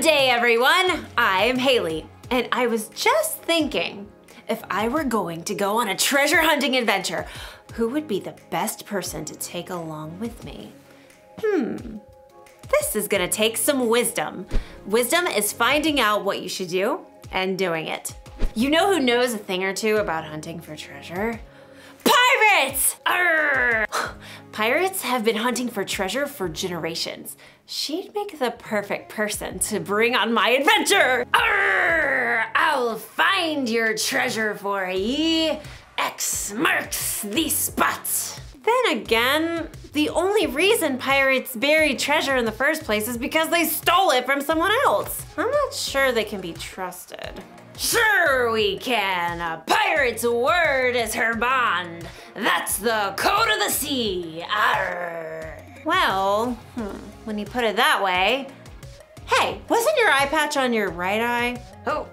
day, everyone! I'm Haley, and I was just thinking, if I were going to go on a treasure hunting adventure, who would be the best person to take along with me? This is gonna take some wisdom. Wisdom is finding out what you should do and doing it. You know who knows a thing or two about hunting for treasure? Pirates! Arr! Pirates have been hunting for treasure for generations. She'd make the perfect person to bring on my adventure. Arr! I'll find your treasure for ye. X marks the spot. Then again, the only reason pirates bury treasure in the first place is because they stole it from someone else. I'm not sure they can be trusted. Sure we can. A pirate's word is her bond. That's the code of the sea. Arr. Well, when you put it that way. Hey, wasn't your eye patch on your right eye? Oh,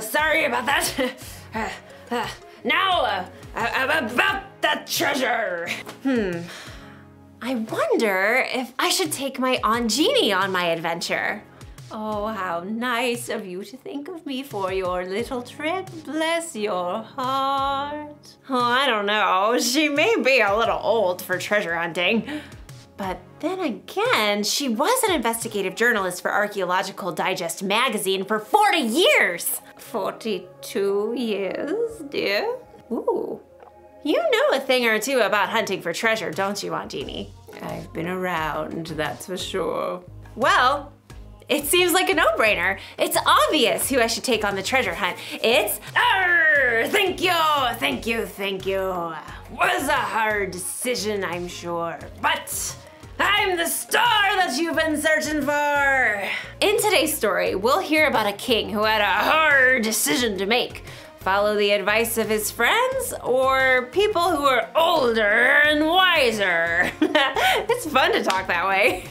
sorry about that. Now, about that treasure. I wonder if I should take my Aunt Jeannie on my adventure. Oh, how nice of you to think of me for your little trip. Bless your heart. Oh, I don't know. She may be a little old for treasure hunting, but Then again, she was an investigative journalist for Archaeological Digest magazine for 40 years. 42 years, dear? Ooh. You know a thing or two about hunting for treasure, don't you, Aunt Jeannie? I've been around, that's for sure. Well, it seems like a no-brainer. It's obvious who I should take on the treasure hunt. It's, thank you. Was a hard decision, I'm sure, but I'm the star that you've been searching for. In today's story, we'll hear about a king who had a hard decision to make. Follow the advice of his friends or people who are older and wiser. It's fun to talk that way.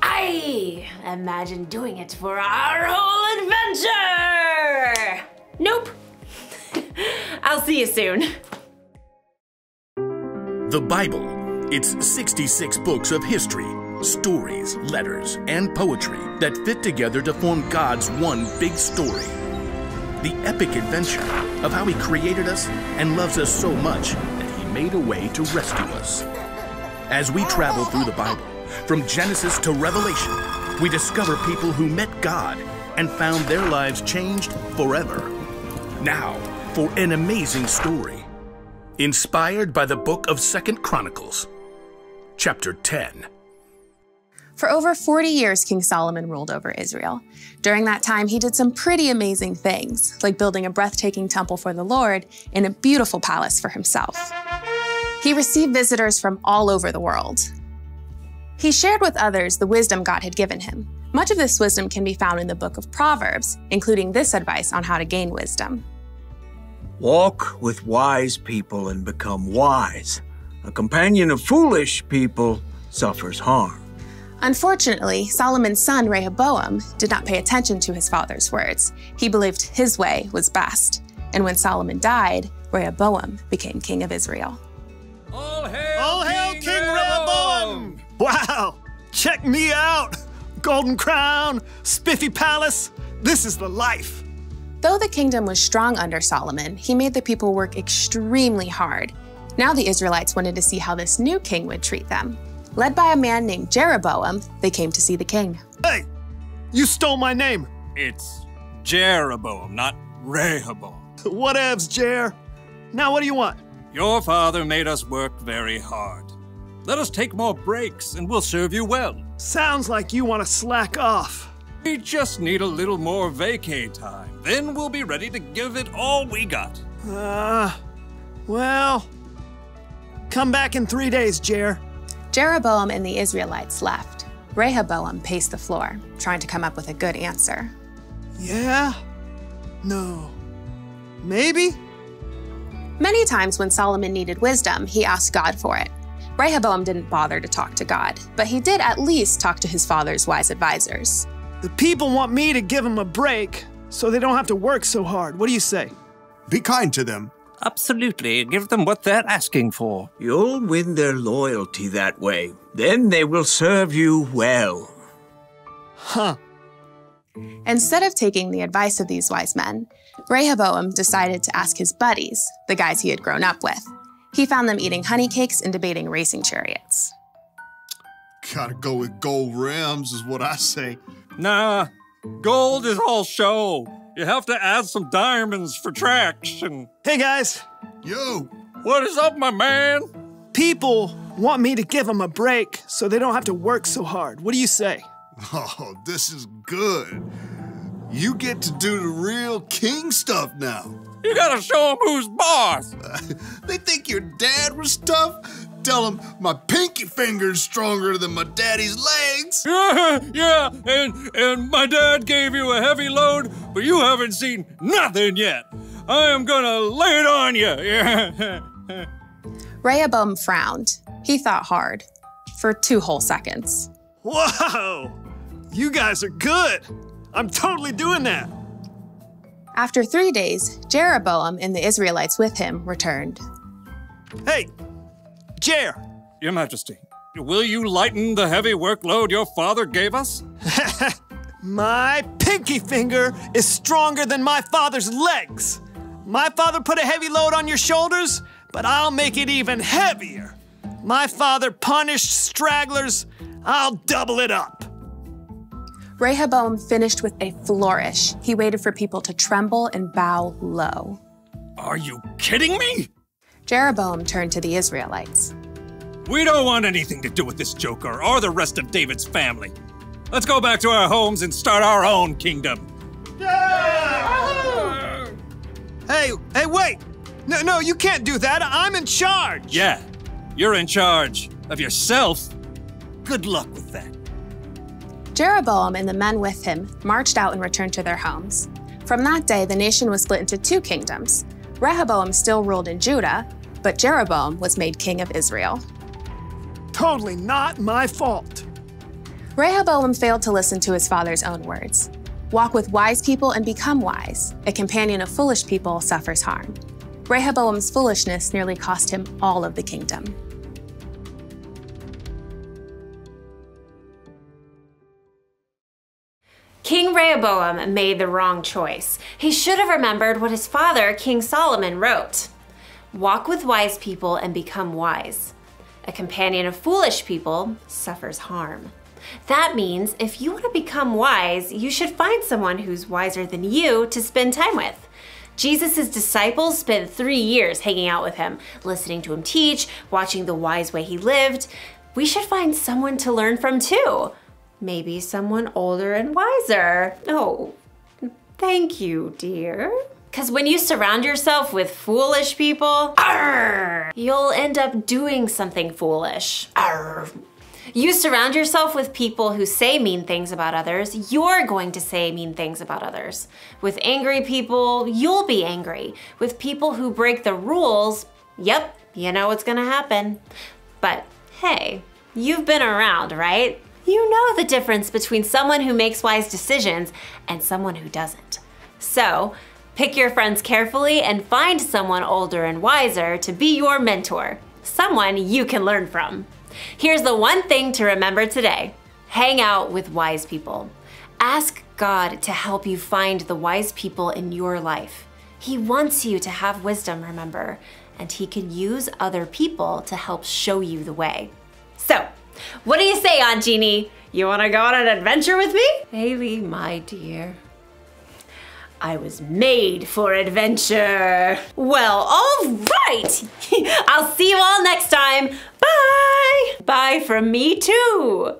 I imagine doing it for our whole adventure. Nope. I'll see you soon. The Bible. It's 66 books of history, stories, letters, and poetry that fit together to form God's one big story. The epic adventure of how He created us and loves us so much that He made a way to rescue us. As we travel through the Bible, from Genesis to Revelation, we discover people who met God and found their lives changed forever. Now, for an amazing story, inspired by the book of 2 Chronicles, chapter 10. For over 40 years, King Solomon ruled over Israel. During that time, he did some pretty amazing things, like building a breathtaking temple for the Lord and a beautiful palace for himself. He received visitors from all over the world. He shared with others the wisdom God had given him. Much of this wisdom can be found in the book of Proverbs, including this advice on how to gain wisdom. Walk with wise people and become wise. A companion of foolish people suffers harm. Unfortunately, Solomon's son Rehoboam did not pay attention to his father's words. He believed his way was best. And when Solomon died, Rehoboam became king of Israel. All hail King Rehoboam! Wow, check me out! Golden crown, spiffy palace, this is the life. Though the kingdom was strong under Solomon, he made the people work extremely hard. Now the Israelites wanted to see how this new king would treat them. Led by a man named Jeroboam, they came to see the king. Hey, you stole my name. It's Jeroboam, not Rehoboam. Whatevs, Jer. Now what do you want? Your father made us work very hard. Let us take more breaks and we'll serve you well. Sounds like you want to slack off. We just need a little more vacay time. Then we'll be ready to give it all we got. Well, come back in 3 days, Jer. Jeroboam and the Israelites left. Rehoboam paced the floor, trying to come up with a good answer. Yeah? No. Maybe? Many times when Solomon needed wisdom, he asked God for it. Rehoboam didn't bother to talk to God, but he did at least talk to his father's wise advisors. The people want me to give them a break so they don't have to work so hard. What do you say? Be kind to them. Absolutely. Give them what they're asking for. You'll win their loyalty that way. Then they will serve you well. Huh. Instead of taking the advice of these wise men, Rehoboam decided to ask his buddies, the guys he had grown up with. He found them eating honey cakes and debating racing chariots. Gotta go with gold rims is what I say. Nah, gold is all show. You have to add some diamonds for traction. Hey, guys. Yo. What is up, my man? People want me to give them a break so they don't have to work so hard. What do you say? Oh, this is good. You get to do the real king stuff now. You gotta show them who's boss. They think your dad was tough? Tell them my pinky finger's stronger than my daddy's legs. Yeah, and my dad gave you a heavy load, but you haven't seen nothing yet. I am gonna lay it on you. Rehoboam frowned. He thought hard, for 2 whole seconds. Whoa! You guys are good. I'm totally doing that. After 3 days, Jeroboam and the Israelites with him returned. Hey, Jer. Your Majesty, will you lighten the heavy workload your father gave us? My pinky finger is stronger than my father's legs. My father put a heavy load on your shoulders, but I'll make it even heavier. My father punished stragglers. I'll double it up. Rehoboam finished with a flourish. He waited for people to tremble and bow low. Are you kidding me? Jeroboam turned to the Israelites. We don't want anything to do with this joker or the rest of David's family. Let's go back to our homes and start our own kingdom. Yeah! Hey, wait! No, you can't do that. I'm in charge. Yeah, you're in charge of yourself. Good luck with that. Jeroboam and the men with him marched out and returned to their homes. From that day, the nation was split into two kingdoms. Rehoboam still ruled in Judah, but Jeroboam was made king of Israel. Totally not my fault. Rehoboam failed to listen to his father's own words. Walk with wise people and become wise. A companion of foolish people suffers harm. Rehoboam's foolishness nearly cost him all of the kingdom. King Rehoboam made the wrong choice. He should have remembered what his father, King Solomon, wrote. Walk with wise people and become wise. A companion of foolish people suffers harm. That means if you want to become wise, you should find someone who's wiser than you to spend time with. Jesus' disciples spent 3 years hanging out with him, listening to him teach, watching the wise way he lived. We should find someone to learn from too. Maybe someone older and wiser. Oh, thank you, dear. Because when you surround yourself with foolish people, you'll end up doing something foolish. You surround yourself with people who say mean things about others, you're going to say mean things about others. With angry people, you'll be angry. With people who break the rules, yep, you know what's gonna happen. But hey, you've been around, right? You know the difference between someone who makes wise decisions and someone who doesn't. So, pick your friends carefully and find someone older and wiser to be your mentor, someone you can learn from. Here's the one thing to remember today. Hang out with wise people. Ask God to help you find the wise people in your life. He wants you to have wisdom, remember, and he can use other people to help show you the way. So, what do you say, Aunt Jeannie? You want to go on an adventure with me? Haley, my dear, I was made for adventure. Well, all right. I'll see you all next time. Bye. Bye from me too.